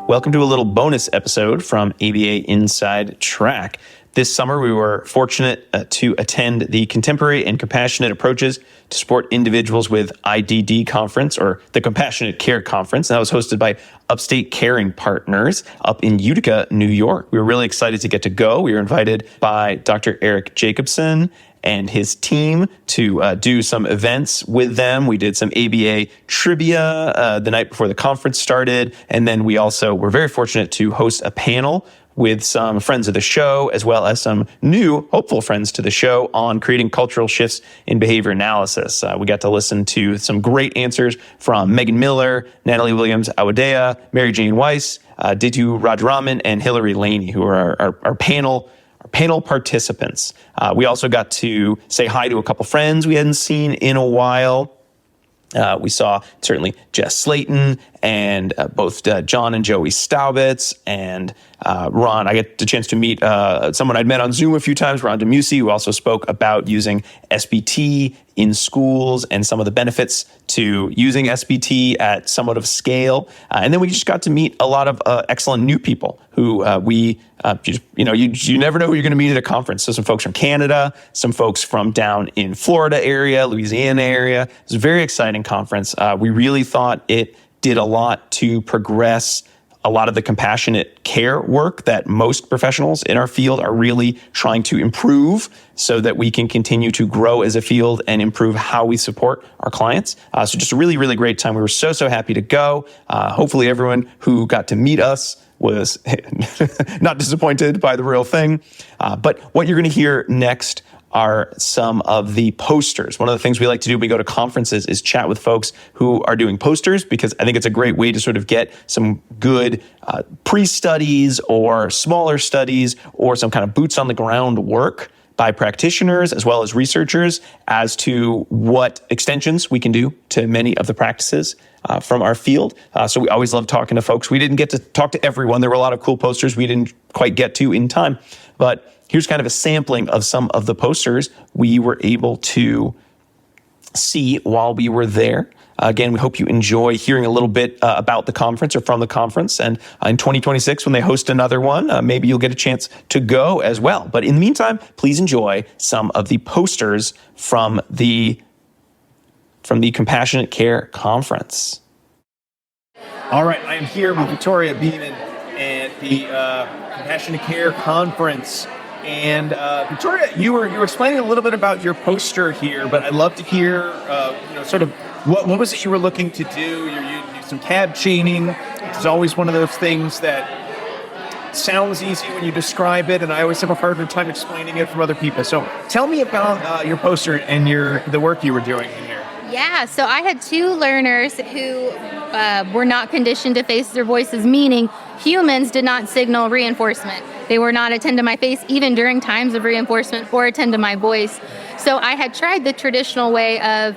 Welcome to a little bonus episode from ABA Inside Track. This summer, we were fortunate to attend the Contemporary and Compassionate Approaches to Support Individuals with IDD Conference, or the Compassionate Care Conference. And that was hosted by Upstate Caring Partners up in Utica, New York. We were really excited to get to go. We were invited by Dr. Eric Jacobson and his team to do some events with them. We did some ABA trivia the night before the conference started. And then we also were very fortunate to host a panel with some friends of the show, as well as some new hopeful friends to the show on creating cultural shifts in behavior analysis. We got to listen to some great answers from Megan Miller, Natalie Williams-Awadea, Mary Jane Weiss, Ditu Rajaraman, and Hillary Laney, who are our panel participants. We also got to say hi to a couple friends we hadn't seen in a while. We saw certainly Jess Slayton and both John and Joey Staubitz and Ron. I get the chance to meet someone I'd met on Zoom a few times, Ron DeMusi, who also spoke about using SBT in schools and some of the benefits to using SBT at somewhat of scale. And then we just got to meet a lot of excellent new people who you never know who you're going to meet at a conference. So some folks from Canada, some folks from down in Florida area, Louisiana area. It was a very exciting conference. We really thought it did a lot to progress a lot of the compassionate care work that most professionals in our field are really trying to improve so that we can continue to grow as a field and improve how we support our clients. So just a really, really great time. We were so happy to go. Hopefully everyone who got to meet us was not disappointed by the real thing. But what you're going to hear next are some of the posters. One of the things we like to do when we go to conferences is chat with folks who are doing posters, because I think it's a great way to sort of get some good pre-studies or smaller studies or some kind of boots on the ground work by practitioners as well as researchers as to what extensions we can do to many of the practices from our field. So we always love talking to folks. We didn't get to talk to everyone. There were a lot of cool posters we didn't quite get to in time, but here's kind of a sampling of some of the posters we were able to see while we were there. Again, we hope you enjoy hearing a little bit about the conference or from the conference. And in 2026, when they host another one, maybe you'll get a chance to go as well. But in the meantime, please enjoy some of the posters from the Compassionate Care Conference. All right, I am here with Victoria Beeman at the Compassionate Care Conference. And Victoria, you were explaining a little bit about your poster here, but I'd love to hear, sort of what was it you were looking to do? You do some cab chaining. It's always one of those things that sounds easy when you describe it, and I always have a harder time explaining it from other people. So tell me about your poster and the work you were doing in here. Yeah, so I had two learners who were not conditioned to face their voices, meaning humans did not signal reinforcement. They were not attend to my face even during times of reinforcement or attend to my voice. So I had tried the traditional way of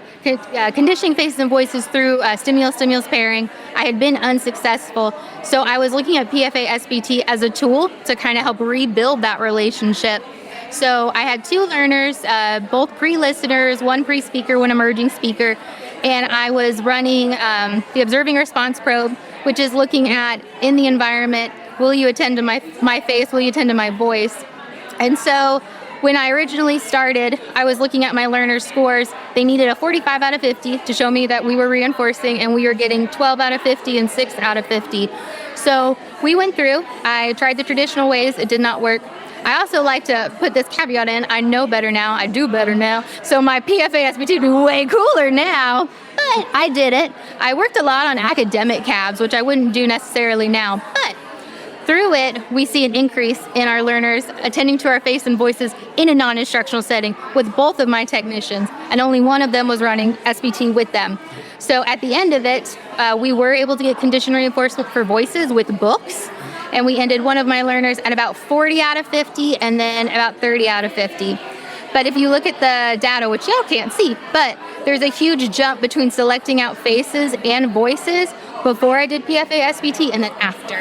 conditioning faces and voices through stimulus pairing. I had been unsuccessful. So I was looking at PFA SBT as a tool to kind of help rebuild that relationship. So I had two learners, both pre-listeners, one pre-speaker, one emerging speaker, and I was running the observing response probe, which is looking at in the environment, will you attend to my face, will you attend to my voice? And so when I originally started, I was looking at my learners' scores. They needed a 45 out of 50 to show me that we were reinforcing, and we were getting 12 out of 50 and 6 out of 50. So we went through, I tried the traditional ways, it did not work. I also like to put this caveat in, I know better now, I do better now, so my PFA SBT would be way cooler now, but I did it. I worked a lot on academic cabs, which I wouldn't do necessarily now, but through it, we see an increase in our learners attending to our face and voices in a non-instructional setting with both of my technicians, and only one of them was running SBT with them. So at the end of it, we were able to get condition reinforcement for voices with books, and we ended one of my learners at about 40 out of 50 and then about 30 out of 50. But if you look at the data, which y'all can't see, but there's a huge jump between selecting out faces and voices before I did PFA SBT and then after.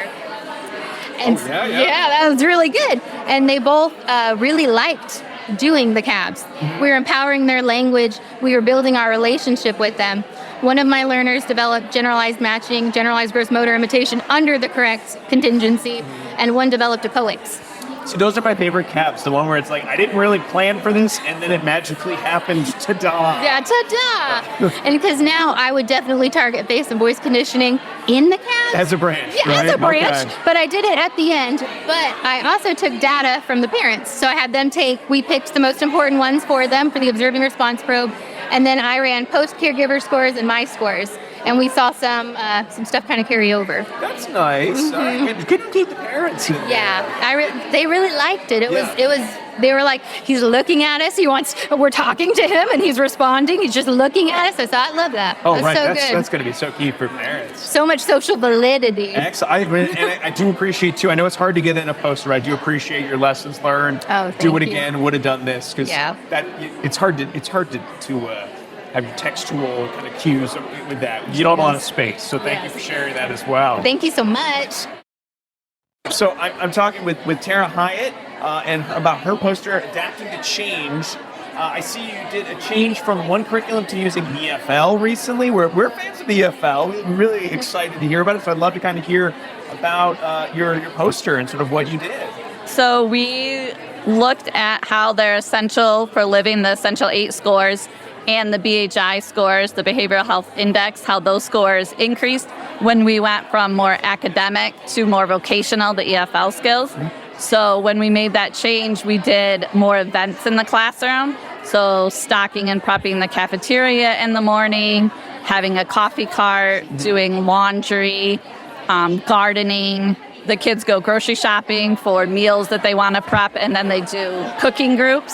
And yeah, that was really good. And they both really liked doing the cabs. We were empowering their language. We were building our relationship with them. One of my learners developed generalized matching, generalized gross motor imitation under the correct contingency, and one developed a coax. So those are my favorite caps, the one where it's like, I didn't really plan for this, and then it magically happened. Ta-da! Yeah, ta-da! And because now I would definitely target face and voice conditioning in the cast. As a branch, Yeah, right? as a branch. Okay. But I did it at the end. But I also took data from the parents. So I had them we picked the most important ones for them for the observing response probe. And then I ran post-caregiver scores and my scores. And we saw some stuff kind of carry over. That's nice. Good to keep the parents in there. Yeah, they really liked it. It was. They were like, he's looking at us. We're talking to him, and he's responding. He's just looking at us. I thought, I love that. Oh, it was right. so That's good. going to be so key for parents. So much social validity. Excellent. I do appreciate too. I know it's hard to get in a poster. I do appreciate your lessons learned. Oh, do it thank you. again. Would have done this because Yeah. it's hard to have your textual kind of cues with that. You don't have a lot of space. So thank you for sharing that as well. Thank you so much. So I'm talking with Tara Hyatt and about her poster, Adapting to Change. I see you did a change from one curriculum to using EFL recently. We're fans of EFL. We're really excited to hear about it. So I'd love to kind of hear about your poster and sort of what you did. So we looked at how they're essential for living, the Essential 8 scores, and the BHI scores, the Behavioral Health Index, how those scores increased when we went from more academic to more vocational, the EFL skills. So when we made that change, we did more events in the classroom. So stocking and prepping the cafeteria in the morning, having a coffee cart, doing laundry, gardening. The kids go grocery shopping for meals that they want to prep, and then they do cooking groups.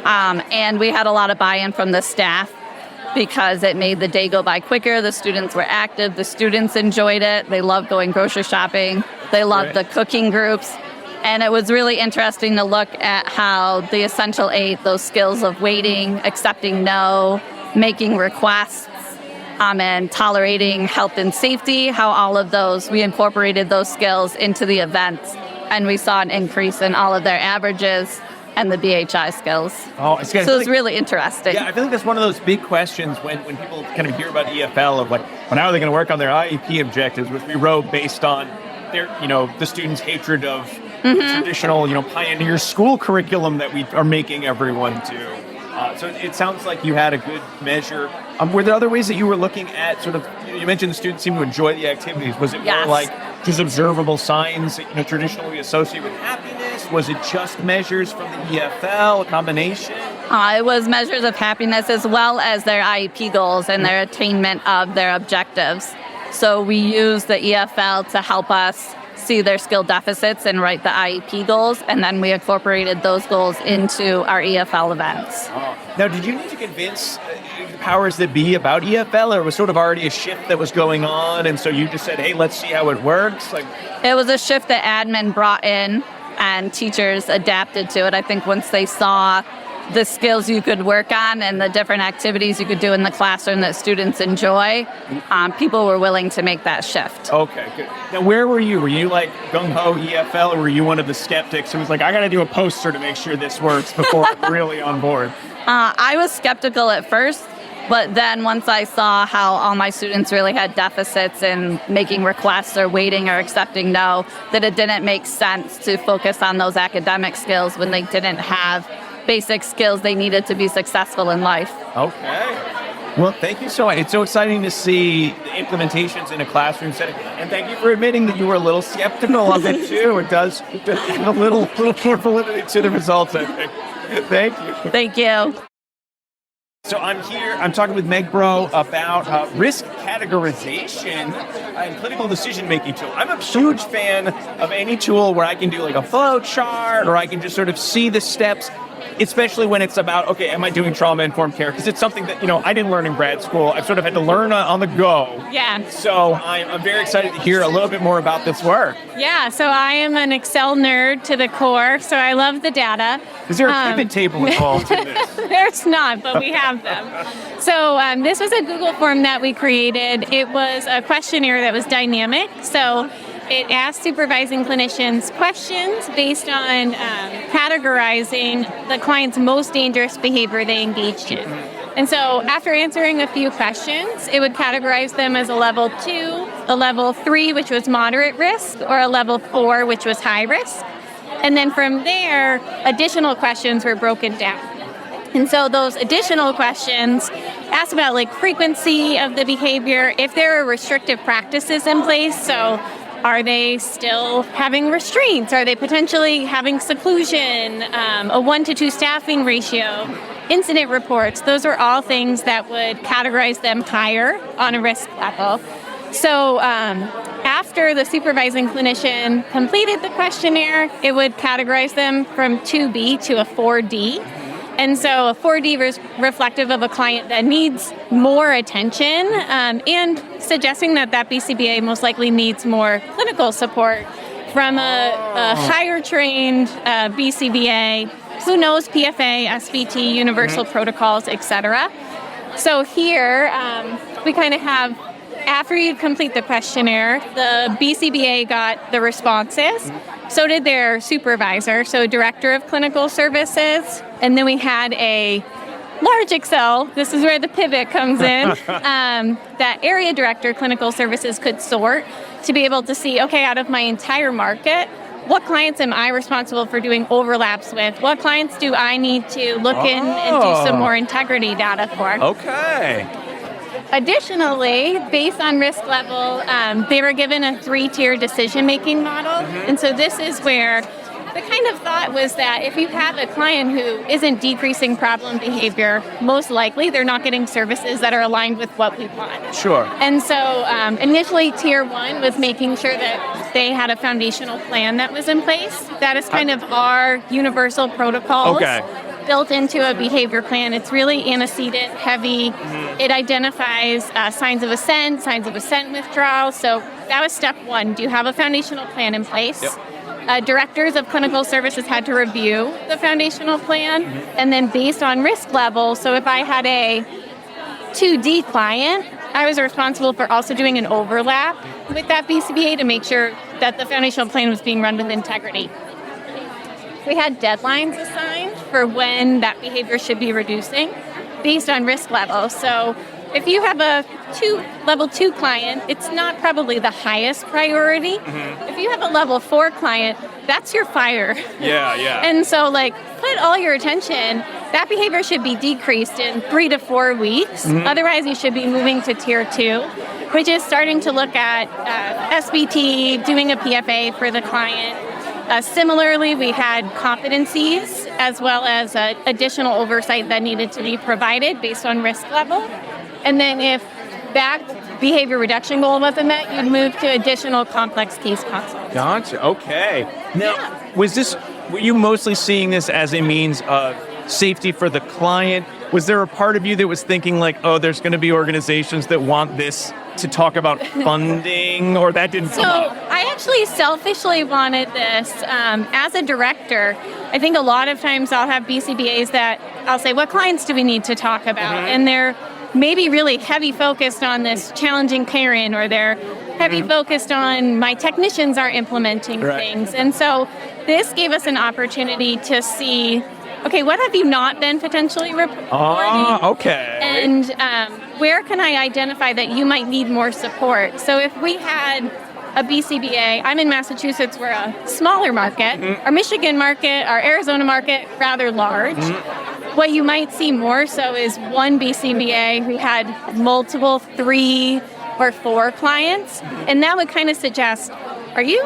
And we had a lot of buy-in from the staff because it made the day go by quicker. The students were active. The students enjoyed it. They loved going grocery shopping. They loved the cooking groups. And it was really interesting to look at how the Essential 8, those skills of waiting, accepting no, making requests, and tolerating health and safety, how all of those, we incorporated those skills into the events. And we saw an increase in all of their averages and the BHI skills. So it was really interesting. Yeah, I feel like that's one of those big questions when people kind of hear about EFL of like, well, how are they going to work on their IEP objectives, which we wrote based on their, the students' hatred of traditional, pioneer school curriculum that we are making everyone do. So it sounds like you had a good measure. Were there other ways that you were looking at sort of, you mentioned the students seem to enjoy the activities. Was it more like just observable signs that, traditionally associated with happiness? Was it just measures from the EFL, a combination? It was measures of happiness as well as their IEP goals and their attainment of their objectives. So we used the EFL to help us see their skill deficits and write the IEP goals, and then we incorporated those goals into our EFL events. Now, did you need to convince the powers that be about EFL, or was sort of already a shift that was going on, and so you just said, hey, let's see how it works? It was a shift that admin brought in, and teachers adapted to it. I think once they saw the skills you could work on and the different activities you could do in the classroom that students enjoy, people were willing to make that shift. Okay, good. Now, where were you? Were you like gung-ho EFL, or were you one of the skeptics who was like, I got to do a poster to make sure this works before I'm really on board? I was skeptical at first, but then once I saw how all my students really had deficits in making requests or waiting or accepting no, that it didn't make sense to focus on those academic skills when they didn't have basic skills they needed to be successful in life. Okay. Well, thank you so much. It's so exciting to see the implementations in a classroom setting. And thank you for admitting that you were a little skeptical of it, too. It does add a little more validity to the results, I think. Thank you. Thank you. So I'm here, I'm talking with Meg Bro about risk categorization and clinical decision-making tool. I'm a huge fan of any tool where I can do like a flow chart, or I can just sort of see the steps, especially when it's about, okay, am I doing trauma-informed care? Because it's something that, I didn't learn in grad school. I've sort of had to learn on the go. Yeah. So I'm very excited to hear a little bit more about this work. Yeah, so I am an Excel nerd to the core, so I love the data. Is there a pivot table involved in this? There's not, but we have them. So this was a Google form that we created. It was a questionnaire that was dynamic. So it asked supervising clinicians questions based on categorizing the client's most dangerous behavior they engaged in. And so after answering a few questions, it would categorize them as a level 2, a level 3, which was moderate risk, or a level 4, which was high risk. And then from there, additional questions were broken down. And so those additional questions asked about like frequency of the behavior, if there are restrictive practices in place. So are they still having restraints? Are they potentially having seclusion, a 1-to-2 staffing ratio, incident reports? Those are all things that would categorize them higher on a risk level. So after the supervising clinician completed the questionnaire, it would categorize them from 2B to a 4D. And so a 4D was reflective of a client that needs more attention and suggesting that BCBA most likely needs more clinical support from a higher trained BCBA who knows PFA, SBT, universal protocols, etc. So here we kind of have, after you complete the questionnaire, the BCBA got the responses. So did their supervisor, so director of clinical services. And then we had a large Excel. This is where the pivot comes in. That area director clinical services could sort to be able to see, okay, out of my entire market, what clients am I responsible for doing overlaps with? What clients do I need to look in and do some more integrity data for? Okay. Additionally, based on risk level, they were given a 3-tier decision-making model. And so this is where the kind of thought was that if you have a client who isn't decreasing problem behavior, most likely they're not getting services that are aligned with what we want. Sure. And so initially, tier 1 was making sure that they had a foundational plan that was in place. That is kind of our universal protocols. Okay. Built into a behavior plan. It's really antecedent heavy. It identifies signs of ascent withdrawal. So that was step 1. Do you have a foundational plan in place? Yep. Directors of clinical services had to review the foundational plan, and then based on risk level, so if I had a 2D client, I was responsible for also doing an overlap with that BCBA to make sure that the foundational plan was being run with integrity. We had deadlines assigned for when that behavior should be reducing based on risk level. So if you have a level 2 client, it's not probably the highest priority. If you have a level 4 client, that's your fire. Yeah. And so put all your attention. That behavior should be decreased in 3 to 4 weeks. Otherwise, you should be moving to tier 2, which is starting to look at SBT, doing a PFA for the client. Similarly, we had competencies as well as additional oversight that needed to be provided based on risk level. And then if that behavior reduction goal wasn't met, you'd move to additional complex case consults. Gotcha. Okay. Now, were you mostly seeing this as a means of safety for the client? Was there a part of you that was thinking there's going to be organizations that want this to talk about funding, or that didn't come up? So I actually selfishly wanted this. As a director, I think a lot of times I'll have BCBAs that I'll say, what clients do we need to talk about? And they're maybe really heavy focused on this challenging parent, or they're heavy focused on my technicians are implementing things. And so this gave us an opportunity to see, okay, what have you not been potentially reporting? Okay. And where can I identify that you might need more support? So if we had a BCBA, I'm in Massachusetts, we're a smaller market. Our Michigan market, our Arizona market, rather large. What you might see more so is one BCBA who had multiple 3 or 4 clients. And that would kind of suggest, are your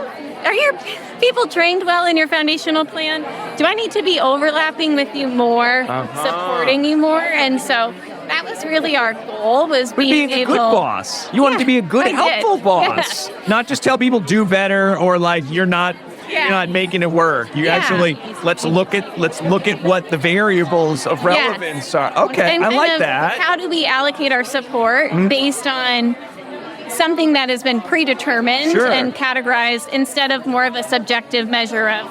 people trained well in your foundational plan? Do I need to be overlapping with you more, supporting you more? And so that was really our goal, was being a good boss. You wanted to be a good, helpful boss. Not just tell people do better, or you're not making it work. You actually let's look at what the variables of relevance are. Okay, and I like that. How do we allocate our support based on something that has been predetermined and categorized, instead of more of a subjective measure of,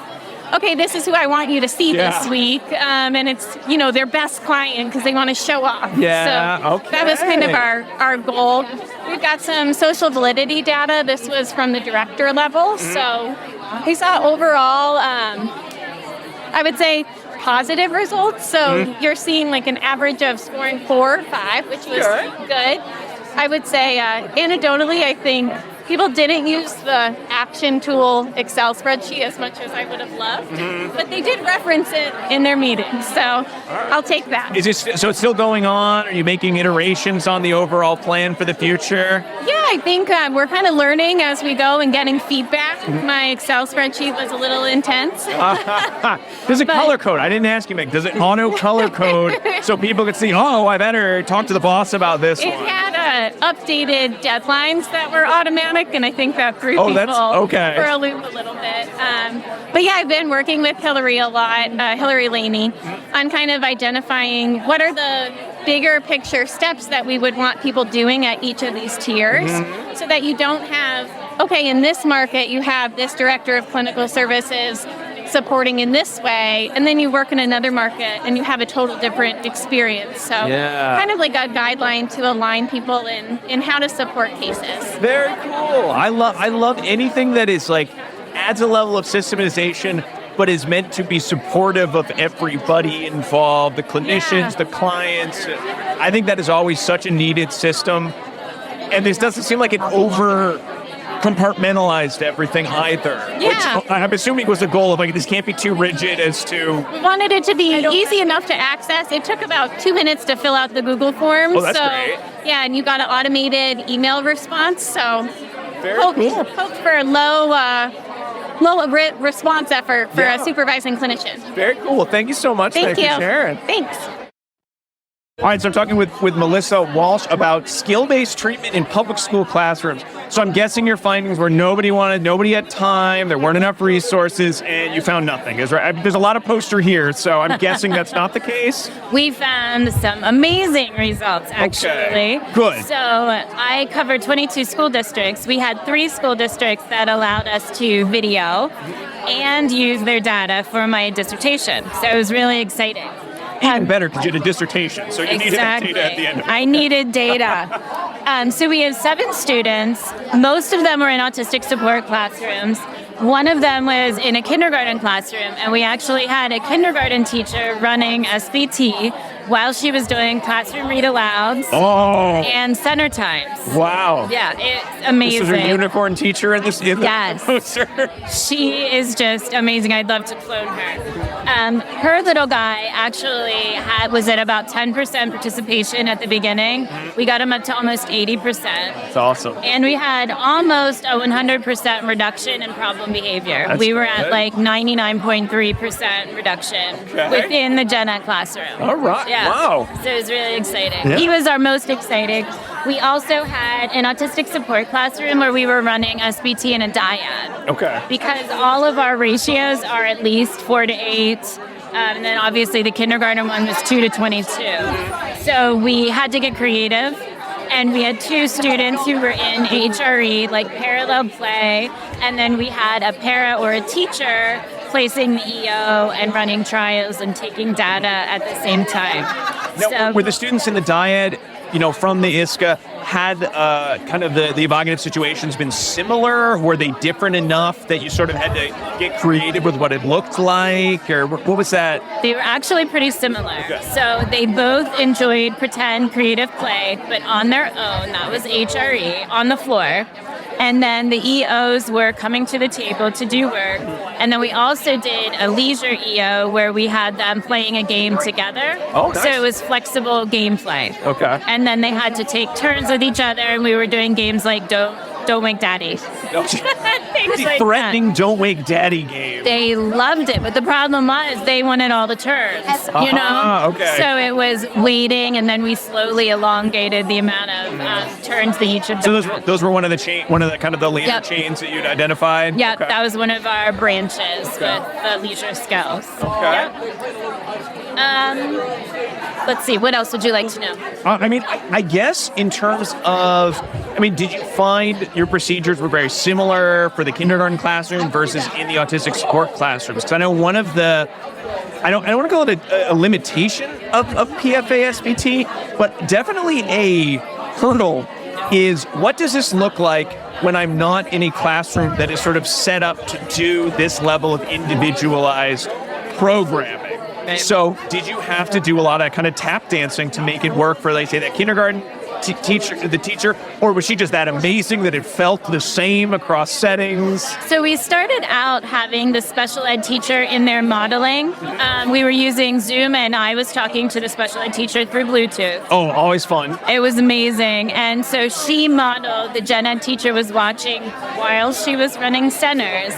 okay, this is who I want you to see this week, and it's their best client because they want to show off. So that was kind of our goal. We've got some social validity data. This was from the director level. So we saw overall, I would say positive results. So you're seeing like an average of scoring 4 or 5, which was good. I would say anecdotally, I think people didn't use the action tool Excel spreadsheet as much as I would have loved, but they did reference it in their meetings. So I'll take that. So it's still going on? Are you making iterations on the overall plan for the future? Yeah, I think we're kind of learning as we go and getting feedback. My Excel spreadsheet was a little intense. Does it color code? I didn't ask you, Mick. Does it auto color code so people can see, oh, I better talk to the boss about this It one? had updated deadlines that were automatic, and I think that threw people for a loop a little bit. But yeah, I've been working with Hillary a lot, Hillary Laney, on kind of identifying what are the bigger picture steps that we would want people doing at each of these tiers, so that you don't have, okay, in this market you have this director of clinical services supporting in this way, and then you work in another market and you have a total different experience. So kind of like a guideline to align people in how to support cases. Very cool. I love anything that is like adds a level of systematization but is meant to be supportive of everybody involved, the clinicians, the clients. I think that is always such a needed system. And this doesn't seem like it compartmentalized everything either. Yeah. Which I'm assuming was the goal of like, this can't be too rigid as to... We wanted it to be easy enough to access. It took about 2 minutes to fill out the Google form. Oh, that's great. Yeah, and you got an automated email response. So hope for a low response effort for a supervising clinician. Very cool. Thank you so much. Thank you. For sharing. Thanks. All right, so I'm talking with Melissa Walsh about skill-based treatment in public school classrooms. So I'm guessing your findings were nobody had time, there weren't enough resources, and you found nothing. Is right? There's a lot of poster here, so I'm guessing that's not the case. We found some amazing results, actually. Okay. Good. So I covered 22 school districts. We had 3 school districts that allowed us to video and use their data for my dissertation. So it was really exciting. Even better because you had a dissertation, so you needed that data at the end of it. I needed data. So we have 7 students. Most of them were in autistic support classrooms. One of them was in a kindergarten classroom, and we actually had a kindergarten teacher running SBT while she was doing classroom read alouds and center times. Wow. Yeah, it's amazing. This was a unicorn teacher in the poster. She is just amazing. I'd love to clone her. Her little guy actually was at about 10% participation at the beginning. We got him up to almost 80%. That's awesome. And we had almost a 100% reduction in problem behavior. We were at like 99.3% reduction within the Gen Ed classroom. All right. Yeah. Wow. So it was really exciting. Yeah. He was our most excited. We also had an autistic support classroom where we were running SBT and a dyad. Okay. Because all of our ratios are at least 4 to 8. And then obviously the kindergarten one was 2 to 22. So we had to get creative. And we had 2 students who were in HRE, like parallel play. And then we had a para or a teacher placing the EO and running trials and taking data at the same time. Now, were the students in the dyad, from the ISCA, had kind of the evocative situations been similar? Were they different enough that you sort of had to get creative with what it looked like? Or what was that? They were actually pretty similar. Okay. So they both enjoyed pretend creative play, but on their own. That was HRE on the floor. And then the EOs were coming to the table to do work. And then we also did a leisure EO where we had them playing a game together. Oh, nice. So it was flexible gameplay. Okay. And then they had to take turns with each other, and we were doing games like Don't Wake Daddy. Things like threatening that. Don't Wake Daddy game. They loved it, but the problem was they wanted all the turns, Okay. So it was waiting, and then we slowly elongated the amount of turns that each of them. So those were one of the kind of the laser chains that you'd identified? Yeah, that was one of our branches with the leisure skills. Okay. Let's see, what else would you like to know? I guess in terms of, did you find your procedures were very similar for the kindergarten classroom versus in the autistic support classrooms? Because I know one of the, I don't want to call it a limitation of PFA SBT, but definitely a hurdle is what does this look like when I'm not in a classroom that is sort of set up to do this level of individualized programming? So did you have to do a lot of kind of tap dancing to make it work for, like, say, that kindergarten teacher, or was she just that amazing that it felt the same across settings? So we started out having the special ed teacher in there modeling. We were using Zoom, and I was talking to the special ed teacher through Bluetooth. Oh, always fun. It was amazing. And so she modeled, the gen ed teacher was watching while she was running centers.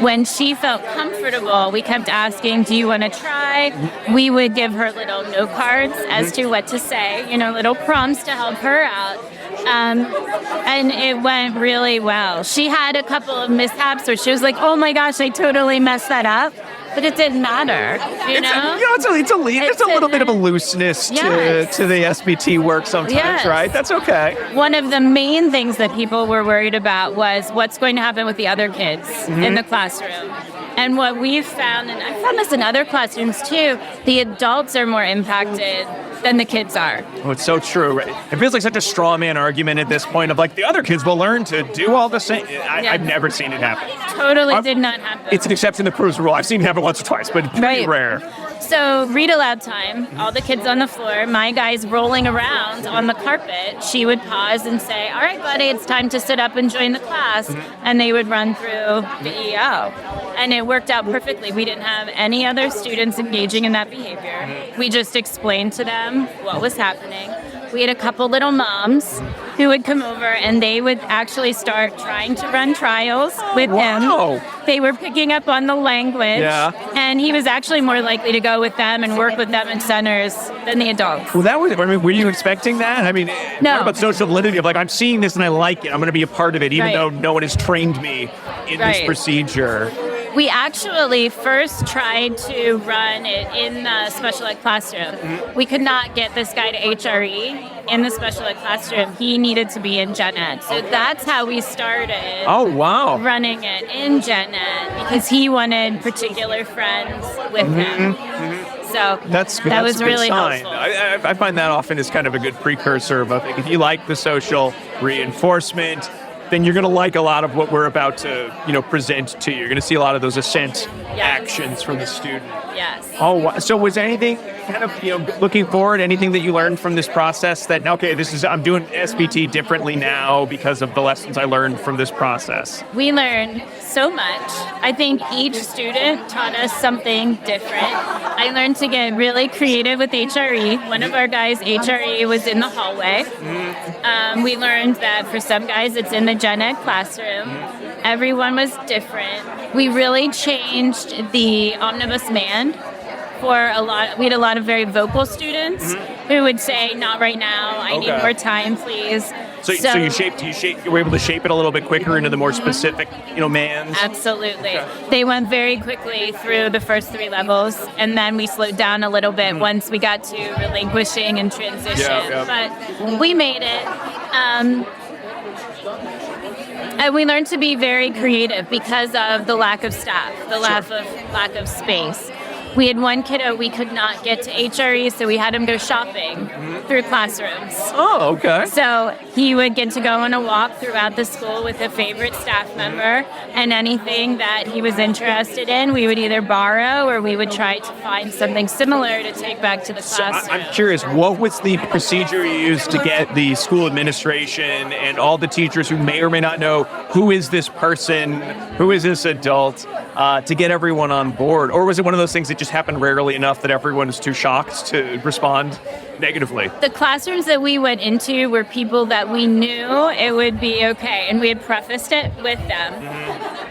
When she felt comfortable, we kept asking, do you want to try? We would give her little note cards as to what to say, little prompts to help her out. And it went really well. She had a couple of mishaps where she was like, oh my gosh, I totally messed that up. But it didn't matter, There's a little bit of a looseness to the SBT work sometimes, right? That's okay. One of the main things that people were worried about was what's going to happen with the other kids in the classroom. And what we've found, and I've found this in other classrooms too, the adults are more impacted than the kids are. Oh, it's so true. Right? It feels like such a straw man argument at this point of, like, the other kids will learn to do all the same. I've never seen it happen. Totally did not happen. It's an exception to the proves the rule. I've seen it happen once or twice, but pretty rare. So read aloud time, all the kids on the floor, my guy's rolling around on the carpet. She would pause and say, all right, buddy, it's time to sit up and join the class. And they would run through the EO. And it worked out perfectly. We didn't have any other students engaging in that behavior. We just explained to them what was happening. We had a couple little moms who would come over, and they would actually start trying to run trials with him. They were picking up on the language, and he was actually more likely to go with them and work with them in centers than the adults. Well, were you expecting that? I mean, no. What about social validity of, like, I'm seeing this and I like it, I'm going to be a part of it, even though no one has trained me in this procedure? We actually first tried to run it in the special ed classroom. We could not get this guy to HRE in the special ed classroom. He needed to be in gen ed. So that's how we started running it in gen ed, because he wanted particular friends with him. So that was really helpful. I find that often is kind of a good precursor of, I think, if you like the social reinforcement, then you're going to like a lot of what we're about to, present to you. You're going to see a lot of those assent actions from the student. Yes. Oh, so was anything kind of, looking forward, anything that you learned from this process that, okay, I'm doing SBT differently now because of the lessons I learned from this process? We learned so much. I think each student taught us something different. I learned to get really creative with HRE. One of our guys' HRE was in the hallway. We learned that for some guys it's in the gen ed classroom. Everyone was different. We really changed the omnibus man for a lot. We had a lot of very vocal students who would say, not right now, I need more time, please. So you were able to shape it a little bit quicker into the more specific, mans? Absolutely. They went very quickly through the first 3 levels, and then we slowed down a little bit once we got to relinquishing and transition. But we made it. And we learned to be very creative because of the lack of staff, the lack of space. We had one kiddo we could not get to HRE, so we had him go shopping through classrooms. Oh, okay. So he would get to go on a walk throughout the school with a favorite staff member, and anything that he was interested in, we would either borrow or we would try to find something similar to take back to the classroom. So I'm curious, what was the procedure you used to get the school administration and all the teachers who may or may not know who is this person, who is this adult, to get everyone on board? Or was it one of those things that just happened rarely enough that everyone was too shocked to respond negatively? The classrooms that we went into were people that we knew it would be okay, and we had prefaced it with them.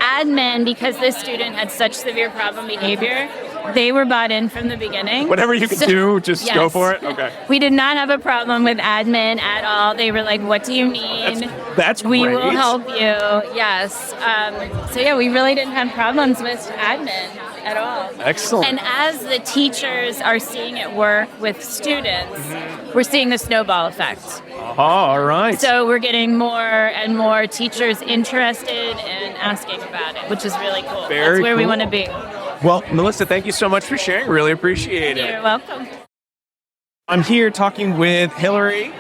Admin, because this student had such severe problem behavior, they were bought in from the beginning. Whatever you could do, just go for it? Okay. We did not have a problem with admin at all. They were like, what do you need? That's We great. will help you. Yes. We really didn't have problems with admin at all. Excellent. And as the teachers are seeing it work with students, we're seeing the snowball effect. All right. So we're getting more and more teachers interested and asking about it, which is really cool. Very That's where we cool. want to be. Well, Melissa, thank you so much for sharing. Really appreciate it. You're welcome. I'm here talking with Hillary,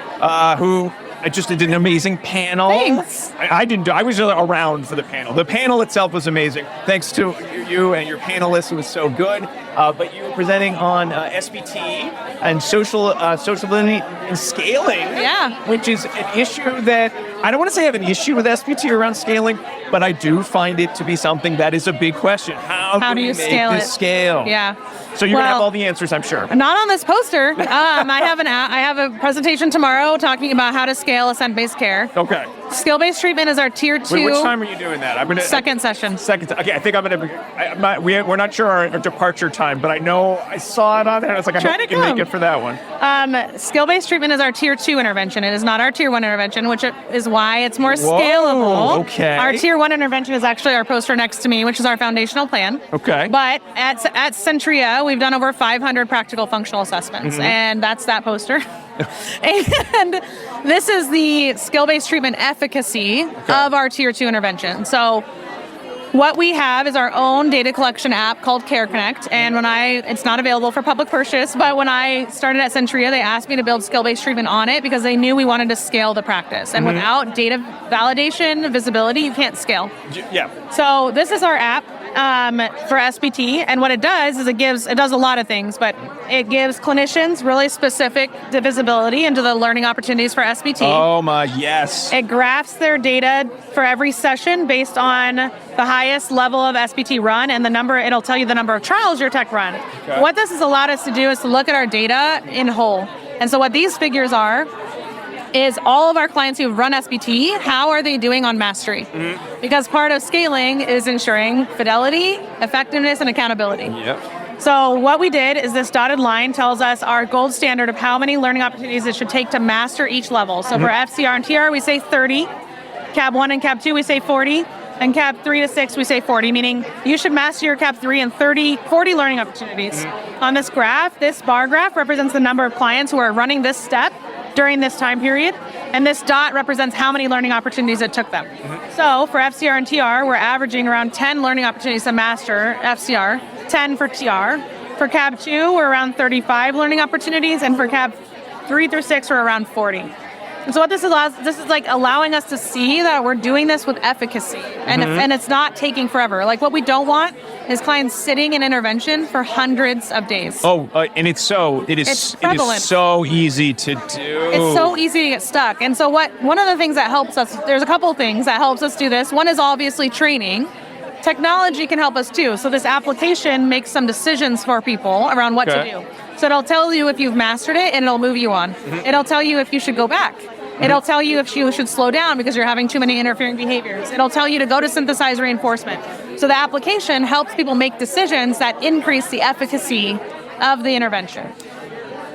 who just did an amazing panel. Thanks. I was around for the panel. The panel itself was amazing. Thanks to you and your panelists. It was so good. but you were presenting on SBT and sociability and scaling. Yeah. Which is an issue that I don't want to say I have an issue with SBT around scaling, but I do find it to be something that is a big question. How do you you make scale this it? scale? Yeah. So you're gonna have Well, all the answers, I'm sure. Not on this poster. I have a presentation tomorrow talking about how to scale ascent-based care. Okay. Skill-based treatment is our tier 2. Wait, which time are you doing that? Second session. Okay, I think I'm gonna. We're not sure our departure time, but I know I saw it on there. And I was like, I hope Try we to can come. make it for that one. Skill-based treatment is our tier 2 intervention. It is not our tier 1 intervention, which is why it's more scalable. Okay. Our tier 1 intervention is actually our poster next to me, which is our foundational plan. Okay. But at Centria, we've done over 500 practical functional assessments, and that's that poster. And this is the skill-based treatment efficacy of our tier 2 intervention. So what we have is our own data collection app called Care Connect, and it's not available for public purchase, but when I started at Centria, they asked me to build skill-based treatment on it because they knew we wanted to scale the practice. And without data validation, visibility, you can't scale. Yeah. So this is our app for SBT, and what it does is it does a lot of things, but it gives clinicians really specific visibility into the learning opportunities for SBT. Oh my, yes. It graphs their data for every session based on the highest level of SBT run and it'll tell you the number of trials your tech run. Okay. What this has allowed us to do is to look at our data in whole. And so what these figures are is all of our clients who've run SBT, how are they doing on mastery? Because part of scaling is ensuring fidelity, effectiveness, and accountability. Yep. So what we did is this dotted line tells us our gold standard of how many learning opportunities it should take to master each level. So for FCR and TR, we say 30. CAB 1 and CAB 2, we say 40. And CAB 3 to 6, we say 40, meaning you should master your CAB 3 in 40 learning opportunities. On this graph, this bar graph represents the number of clients who are running this step during this time period, and this dot represents how many learning opportunities it took them. So for FCR and TR, we're averaging around 10 learning opportunities to master FCR, 10 for TR. For CAB 2, we're around 35 learning opportunities, and for CAB 3 through 6, we're around 40. And so what this is like allowing us to see that we're doing this with efficacy, and it's not taking forever. Like what we don't want is clients sitting in intervention for hundreds of days. Oh, and it is prevalent. so easy to do. It's so easy to get stuck. And so one of the things that helps us, there's a couple of things that helps us do this. One is obviously training. Technology can help us too. So this application makes some decisions for people around what to do. So it'll tell you if you've mastered it and it'll move you on. It'll tell you if you should go back. It'll tell you if you should slow down because you're having too many interfering behaviors. It'll tell you to go to synthesize reinforcement. So the application helps people make decisions that increase the efficacy of the intervention.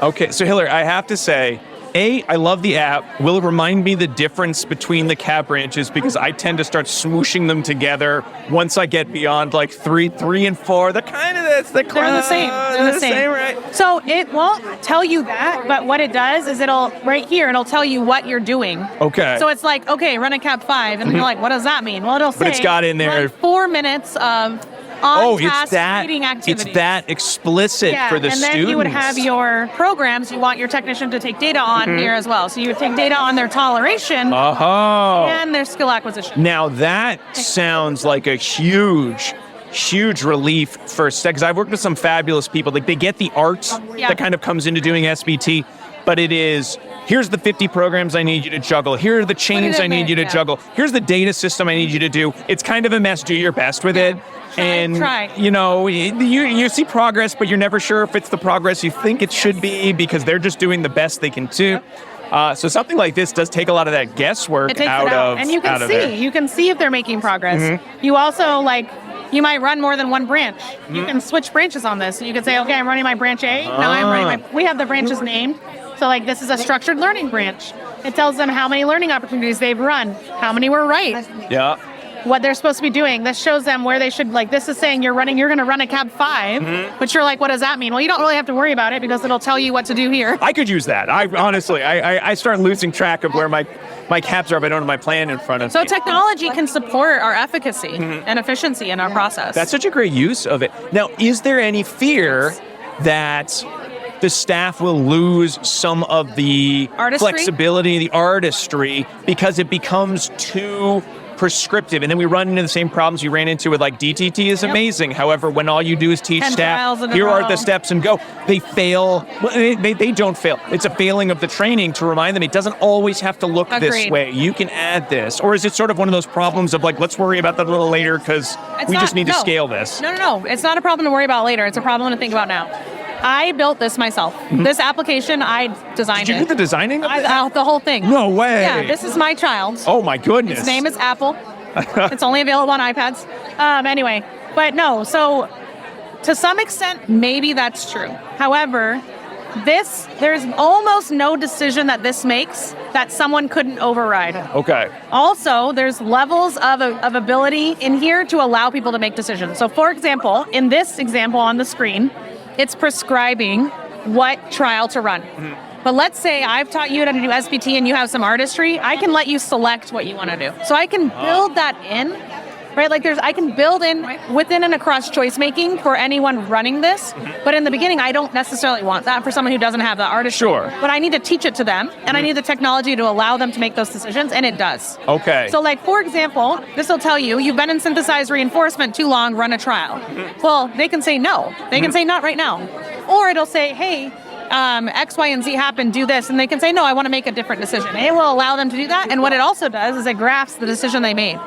Okay, so Hillary, I have to say, I love the app. Will it remind me the difference between the CAB branches because I tend to start smooshing them together once I get beyond like 3 and 4. They're kind of They're the same. They're the same, right? So it won't tell you that, but what it does is it'll tell you what you're doing. Okay. So it's like, okay, run a CAB 5, and you're like, what does that mean? Well, it'll say, But it's got in there. run 4 minutes of on-task reading activities. It's that explicit for the and students. then you would have your programs you want your technician to take data on here as well. So you would take data on their toleration and their skill acquisition. Now that sounds like a huge relief for because I've worked with some fabulous people. Like they get the art that kind of comes into doing SBT, but it is here's the 50 programs I need you to juggle. Here are the chains I need you to juggle. Here's the data system I need you to do. It's kind of a mess. Do your best with it. Try. You know, you see progress, but you're never sure if it's the progress you think it should be because they're just doing the best they can do. So something like this does take a lot of that guesswork out of and you can see there. You can see if they're making progress. You also you might run more than one branch. You can switch branches on this. You can say, okay, I'm running my branch A. Now I'm running we have the branches named. So this is a structured learning branch. It tells them how many learning opportunities they've run, how many were right. Yeah. What they're supposed to be doing. This shows them where they should, this is saying you're going to run a CAB 5, but you're like, what does that mean? Well, you don't really have to worry about it because it'll tell you what to do here. I could use that. I start losing track of where my CABs are if I don't have my plan in front of me. So technology can support our efficacy and efficiency in our process. That's such a great use of it. Now, is there any fear that the staff will lose some of the artistry? flexibility, the artistry, because it becomes too prescriptive, and then we run into the same problems you ran into with like DTT is amazing. However, when all you do is teach 10 trials staff, in a here are row. the steps and go, they fail. Well, they don't fail. It's a failing of the training to remind them it doesn't always have to look this Agreed. way. You can add this. Or is it sort of one of those problems of like, let's worry about that a little later because we just need to scale this? No. It's not a problem to worry about later. It's a problem to think about now. I built this myself. This application, I designed Did you do the designing of it? the whole thing. No way. Yeah, this is my child. Oh my goodness. His name is Apple. It's only available on iPads. Anyway, but no, so to some extent, maybe that's true. However, there's almost no decision that this makes that someone couldn't override. Okay. Also, there's levels of ability in here to allow people to make decisions. So for example, in this example on the screen, it's prescribing what trial to run. But let's say I've taught you how to do SBT and you have some artistry, I can let you select what you want to do. So I can build that in, right? Like I can build in within and across choice making for anyone running this. But in the beginning, I don't necessarily want that for someone who doesn't have the artistry. Sure. But I need to teach it to them and I need the technology to allow them to make those decisions, and it does. Okay. So like, for example, this will tell you, you've been in synthesized reinforcement too long, run a trial. Well, they can say no. They can say not right now. Or it'll say, hey, X, Y, and Z happen, do this. And they can say, no, I want to make a different decision. And it will allow them to do that. And what it also does is it graphs the decision they made.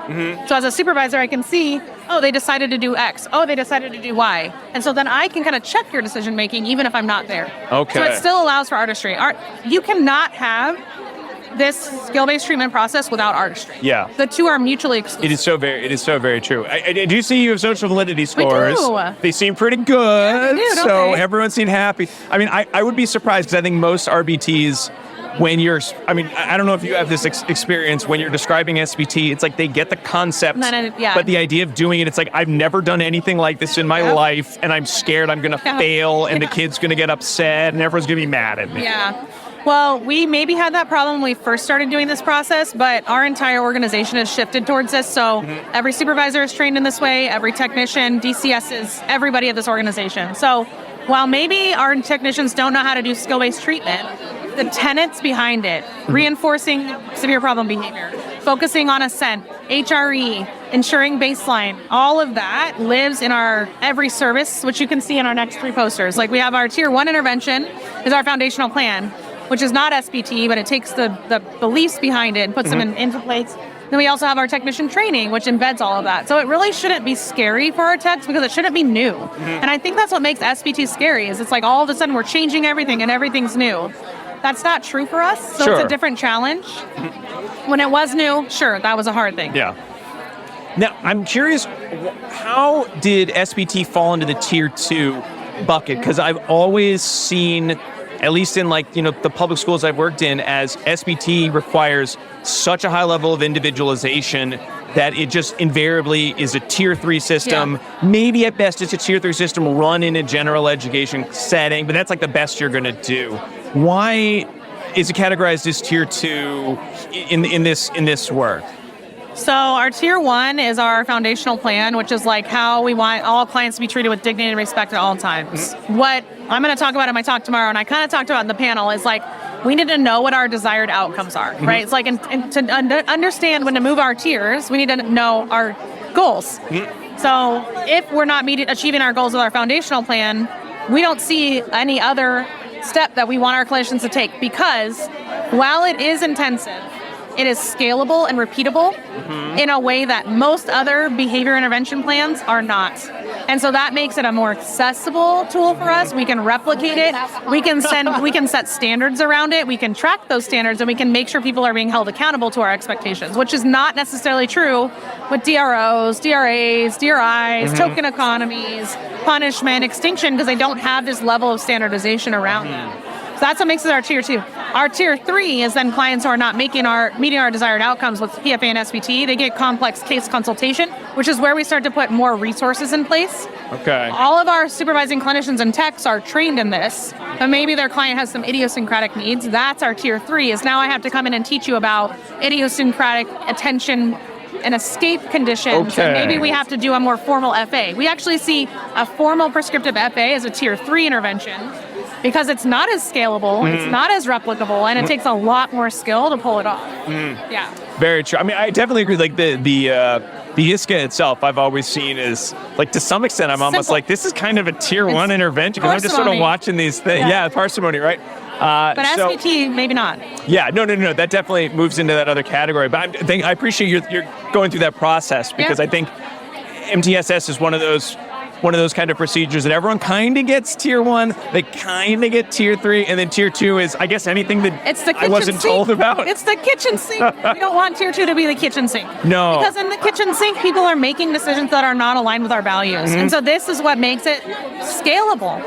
So as a supervisor, I can see, oh, they decided to do X. Oh, they decided to do Y. And so then I can kind of check your decision making even if I'm not there. Okay. So it still allows for artistry. You cannot have this skill-based treatment process without artistry. Yeah. The two are mutually exclusive. It is so very true. I do see you have social validity scores. do. They seem pretty good. they do, don't so they? everyone seemed happy. I mean, I would be surprised because I think most RBTs, when you're, I mean, I don't know if you have this experience when you're describing SBT, it's like they get the concept, but the idea of doing it, it's like, I've never done anything like this in my life, and I'm scared I'm going to fail, and the kid's going to get upset, and everyone's going to be mad at me. Yeah. Well, we maybe had that problem when we first started doing this process, but our entire organization has shifted towards this. So every supervisor is trained in this way, every technician, DCSs, everybody at this organization. So while maybe our technicians don't know how to do skill-based treatment, the tenets behind it, reinforcing severe problem behavior, focusing on ascent, HRE, ensuring baseline, all of that lives in our every service, which you can see in our next three posters. Like we have our tier 1 intervention is our foundational plan, which is not SBT, but it takes the beliefs behind it and puts them into place. Then we also have our technician training, which embeds all of that. So it really shouldn't be scary for our techs because it shouldn't be new. And I think that's what makes SBT scary, is it's like all of a sudden we're changing everything and everything's new. That's not true for us, so it's a different challenge. When it was new, sure, that was a hard thing. Yeah. Now, I'm curious, how did SBT fall into the tier 2 bucket? Because I've always seen, at least in like, you know, the public schools I've worked in, as SBT requires such a high level of individualization that it just invariably is a tier 3 system. Yeah. Maybe at best it's a tier 3 system run in a general education setting, but that's like the best you're going to do. Why is it categorized as tier 2 in this work? So our tier 1 is our foundational plan, which is like how we want all clients to be treated with dignity and respect at all times. What I'm going to talk about in my talk tomorrow, and I kind of talked about in the panel, is like we need to know what our desired outcomes are, right? It's like and to understand when to move our tiers, we need to know our goals. So if we're not achieving our goals with our foundational plan, we don't see any other step that we want our clinicians to take, because while it is intensive, it is scalable and repeatable in a way that most other behavior intervention plans are not. And so that makes it a more accessible tool for us. We can replicate it. We can set standards around it. We can track those standards, and we can make sure people are being held accountable to our expectations, which is not necessarily true with DROs, DRAs, DRIs, token economies, punishment, extinction, because they don't have this level of standardization around them. So that's what makes it our tier 2. Our tier 3 is then clients who are not meeting our desired outcomes with PFA and SBT. They get complex case consultation, which is where we start to put more resources in place. Okay. All of our supervising clinicians and techs are trained in this, but maybe their client has some idiosyncratic needs. That's our tier 3, is now I have to come in and teach you about idiosyncratic attention and escape conditions. Okay. And maybe we have to do a more formal FA. We actually see a formal prescriptive FA as a tier 3 intervention, because it's not as scalable, it's not as replicable, and it takes a lot more skill to pull it off. Yeah. Very true. I mean, I definitely agree. Like the Utica itself, I've always seen as like to some extent, I'm almost Simple. like this is kind of a tier 1 intervention because I'm just sort of parsimony. watching these things. Yeah, parsimony, right? But SVT, maybe not. Yeah, no. That definitely moves into that other category. But I appreciate you're going through that process because Yeah. I think MTSS is one of those kind of procedures that everyone kind of gets tier 1, they kind of get tier 3, and then tier 2 is, I guess, anything that It's the I kitchen wasn't sink. told about. It's the kitchen sink. We don't want tier 2 to be the kitchen sink. No. Because in the kitchen sink, people are making decisions that are not aligned with our values. Mm-hmm. And so this is what makes it scalable.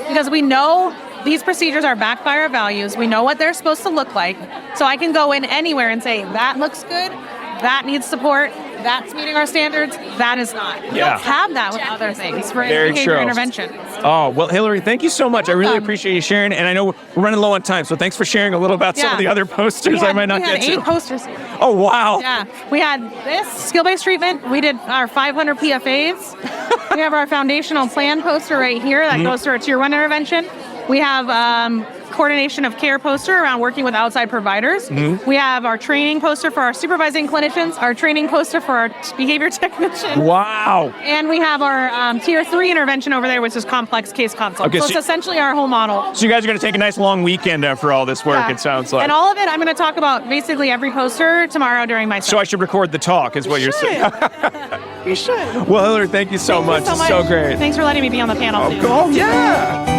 Because we know these procedures are backed by our values. We know what they're supposed to look like. So I can go in anywhere and say, that looks good, that needs support, that's meeting our standards, that is not. We Yeah. don't have that with other things for Very behavior true. intervention. Oh, well, Hillary, thank you so much. I really appreciate you sharing. And I know we're running low on time, so thanks for sharing a little about some Yeah. of the other posters I might not we had get to. 8 posters here. Oh, wow. Yeah, we had this skill-based treatment. We did our 500 PFAs. We have our foundational plan poster right here that goes to our tier 1 intervention. We have coordination of care poster around working with outside providers. We have our training poster for our supervising clinicians, our training poster for our behavior technician. Wow. And we have our tier 3 intervention over there, which is complex case consult. Okay, so so- it's essentially our whole model. So you guys are going to take a nice long weekend for all this work, Yeah. it sounds like. And all of it, I'm going to talk about basically every poster tomorrow during my So I should record the talk, is what you're saying. You should. Well, Hillary, thank you so much. Thank you It's so great. Thanks for letting me be on the panel, too. Oh, yeah.